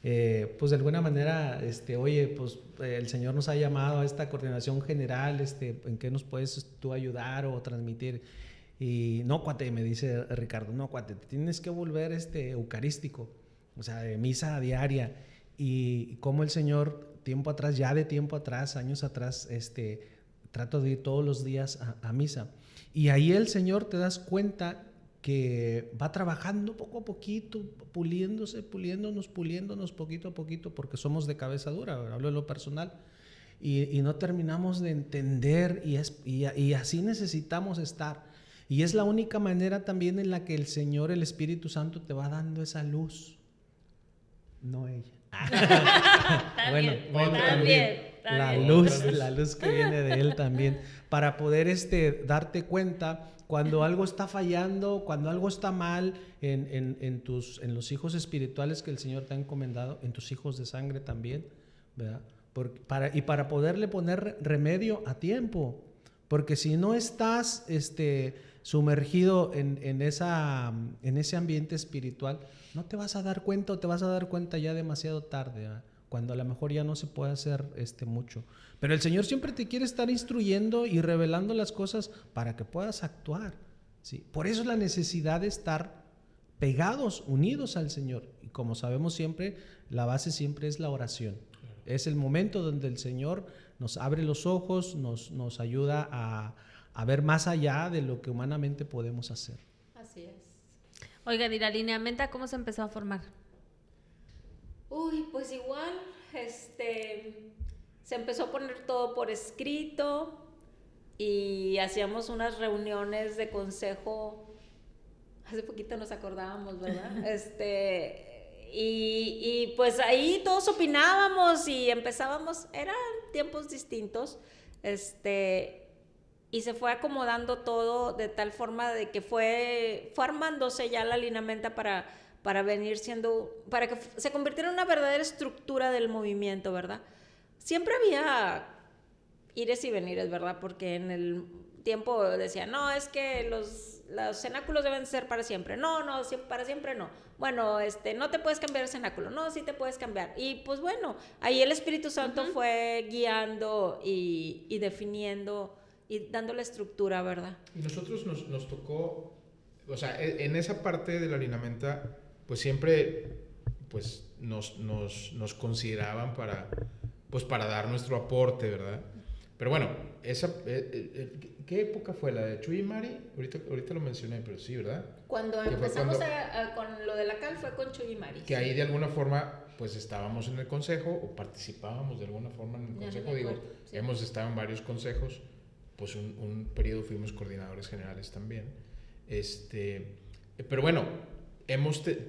Pues de alguna manera, oye, pues el Señor nos ha llamado a esta coordinación general, ¿en qué nos puedes tú ayudar o transmitir? Y no, cuate, me dice Ricardo, no, cuate, te tienes que volver eucarístico, o sea, de misa diaria. Y como el Señor, tiempo atrás, años atrás, trato de ir todos los días a misa. Y ahí el Señor, te das cuenta que va trabajando poco a poquito, puliéndonos poquito a poquito, porque somos de cabeza dura, hablo de lo personal, y no terminamos de entender, y así necesitamos estar. Y es la única manera también en la que el Señor, el Espíritu Santo, te va dando esa luz, no ella. También. La luz que viene de Él también, para poder darte cuenta cuando algo está fallando, cuando algo está mal en los hijos espirituales que el Señor te ha encomendado, en tus hijos de sangre también, ¿verdad? Para poderle poner remedio a tiempo, porque si no estás sumergido en ese ambiente espiritual, no te vas a dar cuenta, o te vas a dar cuenta ya demasiado tarde, ¿verdad? Cuando a lo mejor ya no se puede hacer mucho. Pero el Señor siempre te quiere estar instruyendo y revelando las cosas para que puedas actuar, ¿sí? Por eso es la necesidad de estar pegados, unidos al Señor. Y como sabemos siempre, la base siempre es la oración. Es el momento donde el Señor nos abre los ojos, nos ayuda a ver más allá de lo que humanamente podemos hacer. Así es. Oigan, ¿y la lineamenta cómo se empezó a formar? Uy, pues igual, se empezó a poner todo por escrito y hacíamos unas reuniones de consejo. Hace poquito nos acordábamos, ¿verdad? Y pues ahí todos opinábamos y empezábamos, eran tiempos distintos, y se fue acomodando todo de tal forma de que fue armándose ya la lineamenta para venir para que se convirtiera en una verdadera estructura del movimiento, ¿verdad? Siempre había ires y venires, ¿verdad? Porque en el tiempo decían, no, es que los cenáculos deben ser para siempre. No, para siempre no. Bueno, no te puedes cambiar el cenáculo. No, sí te puedes cambiar. Y pues bueno, ahí el Espíritu Santo fue guiando y definiendo y dando la estructura, ¿verdad? Y nosotros nos tocó, o sea, en esa parte de la lineamenta, pues siempre pues nos consideraban para dar nuestro aporte, ¿verdad? Pero bueno, ¿qué época fue? ¿La de Chuy y Mari? Ahorita lo mencioné, pero sí, ¿verdad? Cuando empezamos con lo de la cal fue con Chuy y Mari. Que ahí de alguna forma pues estábamos en el consejo o participábamos de alguna forma en el consejo. Sí. Hemos estado en varios consejos, pues un periodo fuimos coordinadores generales también. Pero bueno,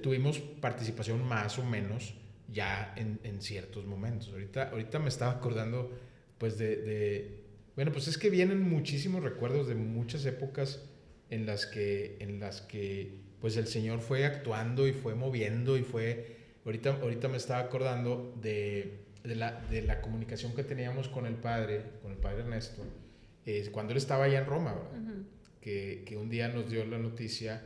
tuvimos participación más o menos ya en ciertos momentos. Ahorita me estaba acordando pues Bueno, pues es que vienen muchísimos recuerdos de muchas épocas en las que pues el Señor fue actuando y fue moviendo y fue... Ahorita me estaba acordando de la comunicación que teníamos con el Padre Ernesto, cuando él estaba allá en Roma, ¿verdad? Ujú. Que un día nos dio la noticia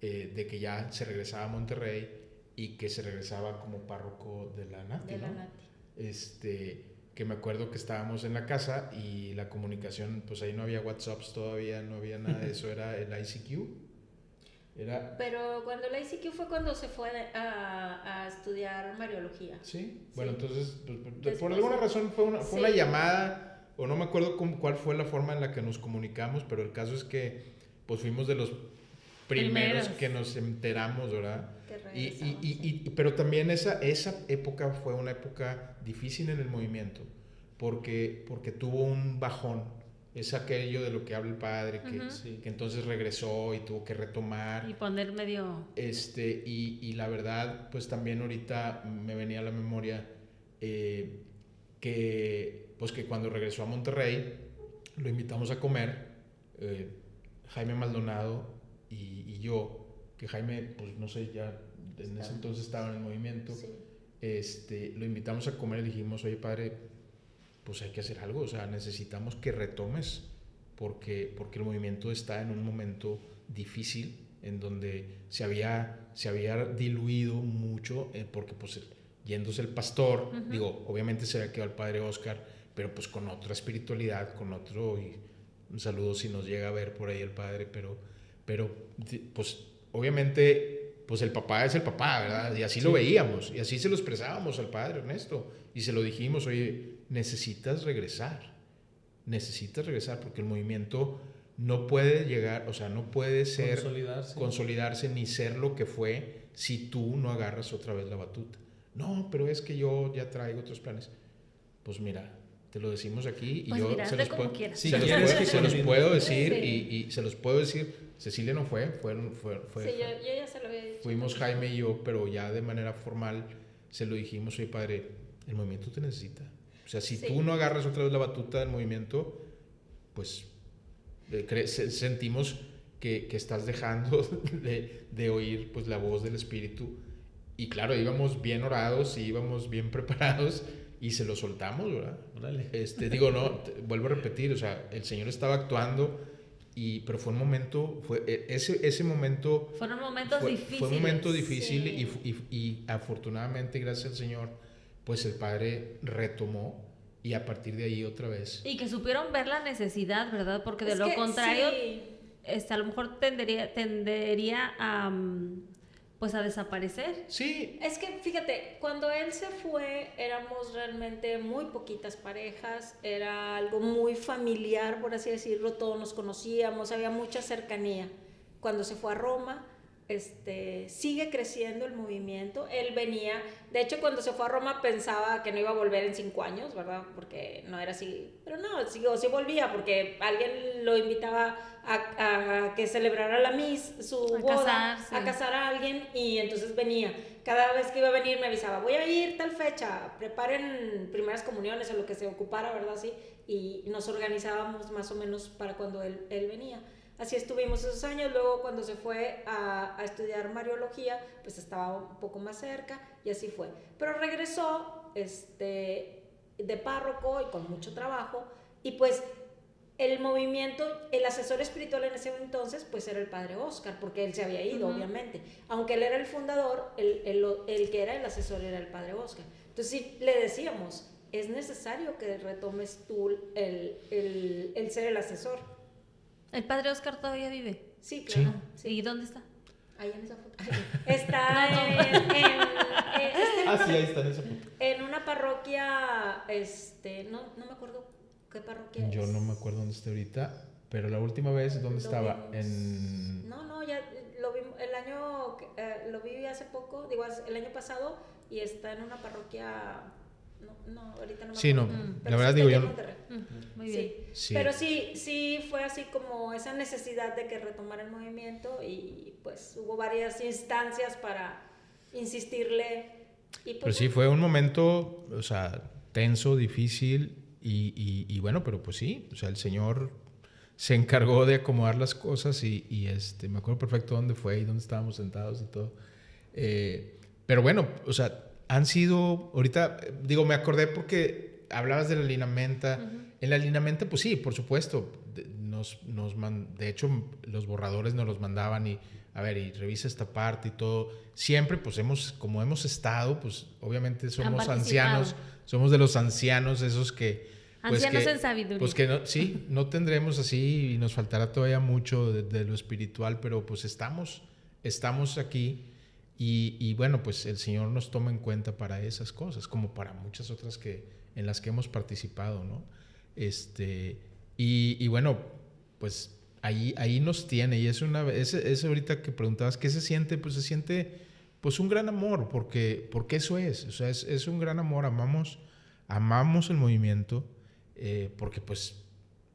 de que ya se regresaba a Monterrey y que se regresaba como párroco de la Nati, De la ¿no? Nati. Que me acuerdo que estábamos en la casa y la comunicación, pues ahí no había WhatsApps todavía, no había nada de eso, era el ICQ. Pero cuando el ICQ fue cuando se fue a estudiar Mariología. Sí, bueno, Sí. entonces, por Después, alguna razón fue sí. una llamada, o no me acuerdo cuál fue la forma en la que nos comunicamos, pero el caso es que pues fuimos de los primeros que nos enteramos, ¿verdad? Que regresamos. Pero también esa época fue una época difícil en el movimiento, porque tuvo un bajón. Es aquello de lo que habla el Padre, Ujú. que entonces regresó y tuvo que retomar. Y poner medio... Y la verdad, pues también ahorita me venía a la memoria que cuando regresó a Monterrey, lo invitamos a comer, Jaime Maldonado y yo, que Jaime, pues no sé, ya en ese entonces estaba en el movimiento, Sí. lo invitamos a comer y dijimos, oye Padre, pues hay que hacer algo, o sea, necesitamos que retomes, porque el movimiento está en un momento difícil, en donde se había diluido mucho, porque pues yéndose el pastor, Ujú. digo, obviamente se había quedado el Padre Oscar, pero pues con otra espiritualidad, con otro, y un saludo si nos llega a ver por ahí el Padre, pero pues obviamente pues el papá es el papá, ¿verdad? Y así lo veíamos, y así se lo expresábamos al Padre Ernesto, y se lo dijimos, oye, necesitas regresar, porque el movimiento no puede llegar, o sea, no puede ser consolidarse ni ser lo que fue si tú no agarras otra vez la batuta. No, pero es que yo ya traigo otros planes. Pues mira, te lo decimos aquí y Pues yo mira, se hazle los como puedo, quieras. Sí, se los quieres puedo, que se los continúe. puedo decir Sí. y se los puedo decir. Cecilia no fue, Sí, yo ya se lo había dicho. fuimos Jaime y yo, pero ya de manera formal se lo dijimos, oye Padre, el movimiento te necesita. O sea, si Sí. tú no agarras otra vez la batuta del movimiento, pues sentimos que estás dejando de oír pues la voz del Espíritu. Y claro, íbamos bien orados y íbamos bien preparados y se lo soltamos, ¿verdad? Órale. Digo, no, vuelvo a repetir, o sea, el Señor estaba actuando, pero fue un momento, ese momento... Fueron momentos difíciles. Fue un momento difícil Sí. y afortunadamente, gracias al Señor, pues el Padre retomó y a partir de ahí otra vez. Y que supieron ver la necesidad, ¿verdad? Porque de Es lo que contrario, sí. a lo mejor tendería a, pues a desaparecer. Sí, Es que fíjate, cuando él se fue éramos realmente muy poquitas parejas, era algo muy familiar, por así decirlo, todos nos conocíamos, había mucha cercanía. Cuando se fue a Roma, sigue creciendo el movimiento, él venía, de hecho cuando se fue a Roma pensaba que no iba a volver en 5 años, ¿verdad? Porque no era así, pero no, sí volvía, porque alguien lo invitaba a que celebrara la su A boda, casarse. a casar a alguien, y entonces venía. Cada vez que iba a venir me avisaba, voy a ir tal fecha, preparen primeras comuniones o lo que se ocupara, ¿verdad? Sí, y nos organizábamos más o menos para cuando él venía. Así estuvimos esos años. Luego cuando se fue a estudiar Mariología, pues estaba un poco más cerca y así fue. Pero regresó de párroco y con mucho trabajo, y pues el movimiento, el asesor espiritual en ese entonces, pues era el Padre Oscar, porque él se había ido, obviamente. Aunque él era el fundador, el que era el asesor era el Padre Oscar. Entonces sí le decíamos, es necesario que retomes tú el ser el asesor. ¿El Padre Oscar todavía vive? Sí, claro. Sí. ¿Y dónde está? Ahí en esa foto. Está sí, ahí está en esa foto. en una parroquia, no me acuerdo qué parroquia Yo es. no me acuerdo dónde está ahorita, pero la última vez, ¿dónde estaba? Vimos. No, ya lo vimos, lo vi hace poco, digo, el año pasado, y está en una parroquia, no, ahorita no me Sí, no, acuerdo. la verdad digo yo no. Muy bien. Sí. Pero sí fue así como esa necesidad de que retomara el movimiento, y pues hubo varias instancias para insistirle. Y pues, Pero sí, fue un momento, o sea, tenso, difícil, Y bueno, pero pues sí, o sea, el Señor se encargó de acomodar las cosas y me acuerdo perfecto dónde fue y dónde estábamos sentados y todo. Pero bueno, o sea, han sido, ahorita, digo, me acordé porque hablabas de la linamenta. En la linamenta, pues sí, por supuesto, de hecho, los borradores nos los mandaban y, a ver, y revisa esta parte y todo. Siempre, pues como hemos estado, pues obviamente somos ancianos, somos de los ancianos, esos que... Pues ancianos en sabiduría. Pues que no, sí, no tendremos así y nos faltará todavía mucho de lo espiritual, pero pues estamos aquí y bueno, pues el Señor nos toma en cuenta para esas cosas, como para muchas otras en las que hemos participado, ¿no? Y bueno, pues ahí nos tiene y es ahorita que preguntabas, ¿qué se siente? Pues se siente pues un gran amor, porque eso es, o sea, es un gran amor, amamos el movimiento. Porque pues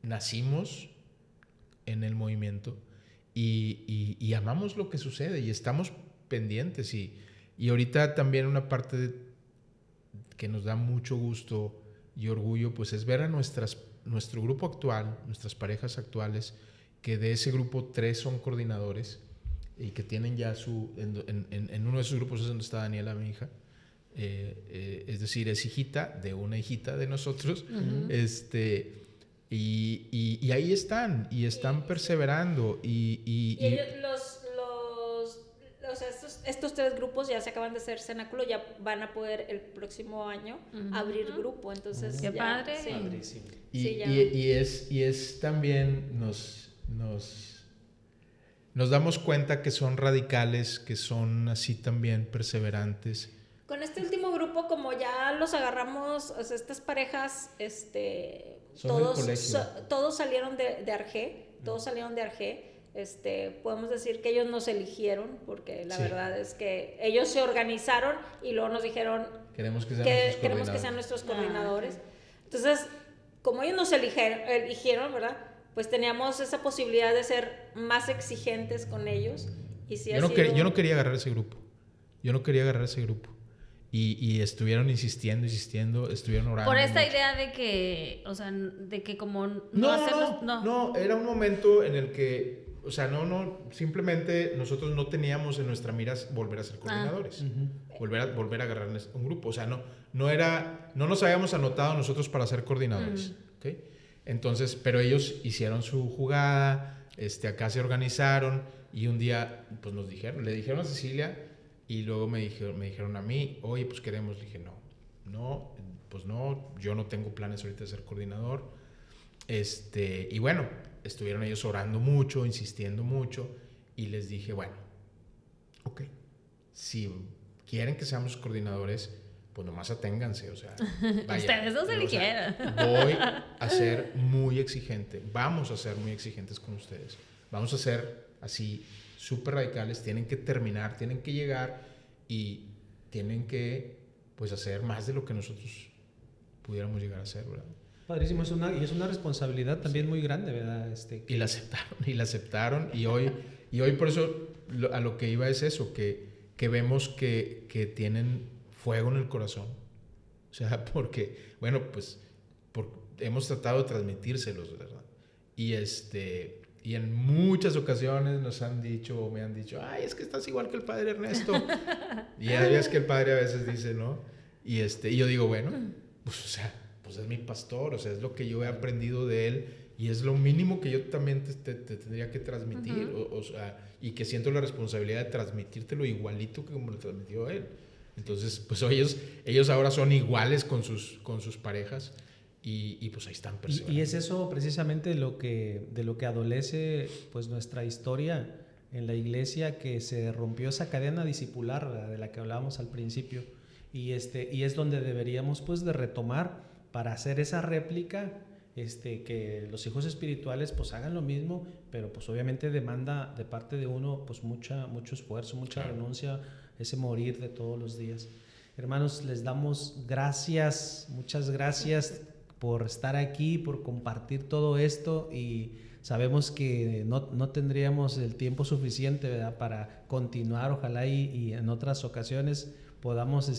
nacimos en el movimiento y amamos lo que sucede y estamos pendientes y ahorita también una parte que nos da mucho gusto y orgullo pues es ver a nuestro grupo actual, nuestras parejas actuales, que de ese grupo 3 son coordinadores y que tienen ya en uno de esos grupos es donde está Daniela, mi hija. Es decir, es hijita de una hijita de nosotros, y ahí están perseverando y ellos o sea, estos 3 grupos ya se acaban de hacer cenáculo, ya van a poder el próximo año abrir grupo, entonces qué padre. Sí. Padrísimo. Y es también nos damos cuenta que son radicales, que son así también perseverantes. Con este último grupo, como ya los agarramos, o sea, estas parejas, todos salieron de Argé, podemos decir que ellos nos eligieron, porque la verdad es que ellos se organizaron y luego nos dijeron queremos que sean nuestros coordinadores. Entonces, como ellos nos eligieron, ¿verdad? Pues teníamos esa posibilidad de ser más exigentes con ellos. Y sí yo no quería agarrar ese grupo. Y estuvieron insistiendo, estuvieron orando. Por esta idea de que, o sea, de que como no, era un momento en el que, o sea, simplemente nosotros no teníamos en nuestra mira volver a ser coordinadores, volver a agarrar un grupo, o sea, no nos habíamos anotado nosotros para ser coordinadores, ¿okay? Entonces, pero ellos hicieron su jugada, acá se organizaron y un día, pues le dijeron a Cecilia. Y luego me dijeron a mí, oye, pues queremos. Le dije, pues no, yo no tengo planes ahorita de ser coordinador. Y bueno, estuvieron ellos orando mucho, insistiendo mucho, y les dije, bueno, ok, si quieren que seamos coordinadores, pues nomás aténganse, o sea, vaya. Ustedes no se eligieron. Voy a ser muy exigente, vamos a ser muy exigentes con ustedes, vamos a ser así súper radicales, tienen que terminar, tienen que llegar y tienen que pues hacer más de lo que nosotros pudiéramos llegar a hacer, ¿verdad? Padrísimo, es una responsabilidad también muy grande, ¿verdad? Y la aceptaron y hoy por eso a lo que iba es eso, que vemos que tienen fuego en el corazón, o sea, porque, bueno, pues hemos tratado de transmitírselos, ¿verdad? Y en muchas ocasiones me han dicho, ay, es que estás igual que el padre Ernesto. Y ya ves que el padre a veces dice, ¿no? Y yo digo, bueno, pues, o sea, pues es mi pastor, o sea, es lo que yo he aprendido de él y es lo mínimo que yo también te tendría que transmitir, o sea, y que siento la responsabilidad de transmitírtelo igualito que como lo transmitió él. Entonces, pues ellos ahora son iguales con sus parejas. Y pues ahí están perseverando. Y es eso precisamente de lo que adolece pues nuestra historia en la iglesia, que se rompió esa cadena discipular, ¿verdad?, de la que hablábamos al principio, y es donde deberíamos pues de retomar para hacer esa réplica, que los hijos espirituales pues hagan lo mismo, pero pues obviamente demanda de parte de uno pues mucho esfuerzo, mucha renuncia, ese morir de todos los días. Hermanos, les damos gracias, muchas gracias por estar aquí, por compartir todo esto, y sabemos que no tendríamos el tiempo suficiente, ¿verdad?, para continuar. Ojalá y en otras ocasiones podamos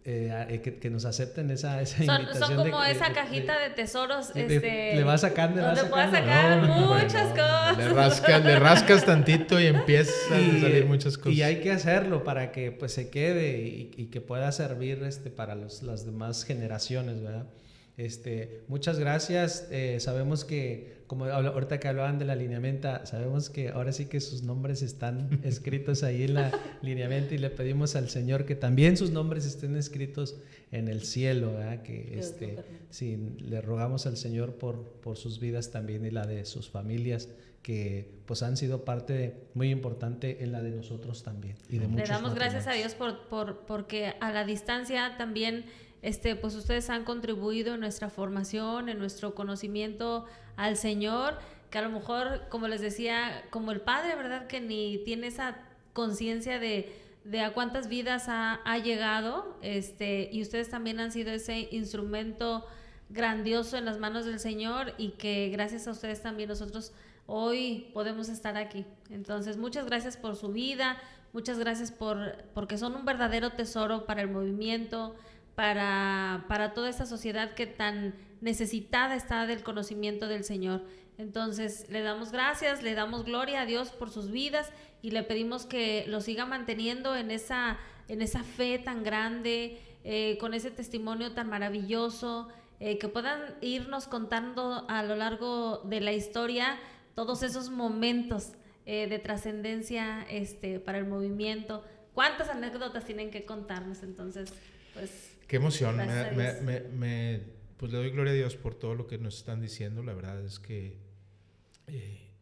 que nos acepten esa invitación. Son como esa cajita de tesoros. Le vas sacando, donde puedas sacar muchas cosas. Le rascas tantito y empiezan a salir muchas cosas. Y hay que hacerlo para que pues se quede y que pueda servir para las demás generaciones, ¿verdad? Muchas gracias. Sabemos que, como ahorita que hablaban de la lineamenta, sabemos que ahora sí que sus nombres están escritos ahí en la lineamenta, y le pedimos al Señor que también sus nombres estén escritos en el cielo, ¿verdad? Que sí, le rogamos al Señor por sus vidas también y la de sus familias, que pues han sido parte muy importante en la de nosotros también y de muchos. Le damos gracias a Dios porque a la distancia también pues ustedes han contribuido en nuestra formación, en nuestro conocimiento al Señor, que a lo mejor, como les decía, como el Padre, ¿verdad? Que ni tiene esa conciencia de a cuántas vidas ha llegado, y ustedes también han sido ese instrumento grandioso en las manos del Señor, y que gracias a ustedes también nosotros hoy podemos estar aquí. Entonces, muchas gracias por su vida, muchas gracias porque son un verdadero tesoro para el movimiento, para toda esta sociedad que tan necesitada está del conocimiento del Señor. Entonces, le damos gracias, le damos gloria a Dios por sus vidas, y le pedimos que lo siga manteniendo en esa fe tan grande, con ese testimonio tan maravilloso, que puedan irnos contando a lo largo de la historia todos esos momentos de trascendencia para el movimiento. ¿Cuántas anécdotas tienen que contarnos? Entonces, pues... Qué emoción. Pues le doy gloria a Dios por todo lo que nos están diciendo. La verdad es que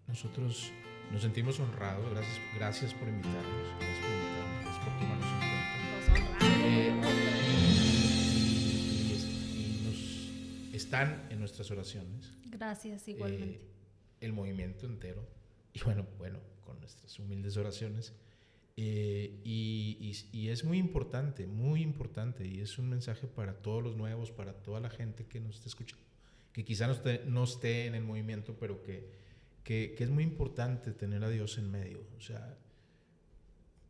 nosotros nos sentimos honrados. Gracias por invitarnos. Gracias por tomarnos en cuenta. Y están en nuestras oraciones. Gracias, igualmente. El movimiento entero. Y bueno, con nuestras humildes oraciones. Y es muy importante, y es un mensaje para todos los nuevos, para toda la gente que nos está escuchando, que quizá no esté en el movimiento, pero que es muy importante tener a Dios en medio, o sea,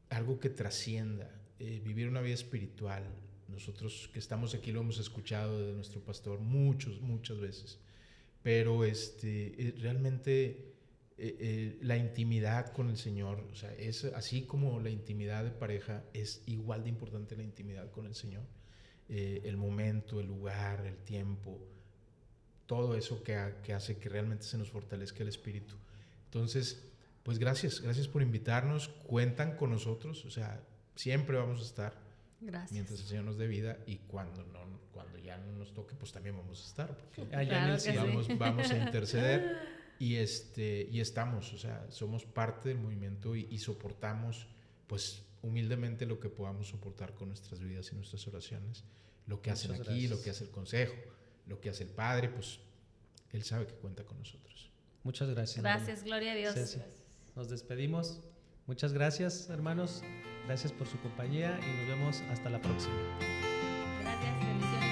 algo que trascienda, vivir una vida espiritual. Nosotros que estamos aquí lo hemos escuchado de nuestro pastor muchas veces, pero realmente... la intimidad con el Señor, o sea, es así como la intimidad de pareja, es igual de importante la intimidad con el Señor. El momento, el lugar, el tiempo, todo eso que hace que realmente se nos fortalezca el espíritu. Entonces, pues gracias por invitarnos, cuentan con nosotros, o sea, siempre vamos a estar. Gracias. Mientras el Señor nos dé vida, y cuando ya no nos toque, pues también vamos a estar, porque vamos a interceder. Y estamos, o sea, somos parte del movimiento y soportamos, pues, humildemente lo que podamos soportar con nuestras vidas y nuestras oraciones. Lo que hacen aquí, lo que hace el consejo, lo que hace el Padre, pues, Él sabe que cuenta con nosotros. Muchas gracias. Gracias, gloria a Dios. Ceci, nos despedimos. Muchas gracias, hermanos. Gracias por su compañía y nos vemos hasta la próxima. Gracias, bendiciones.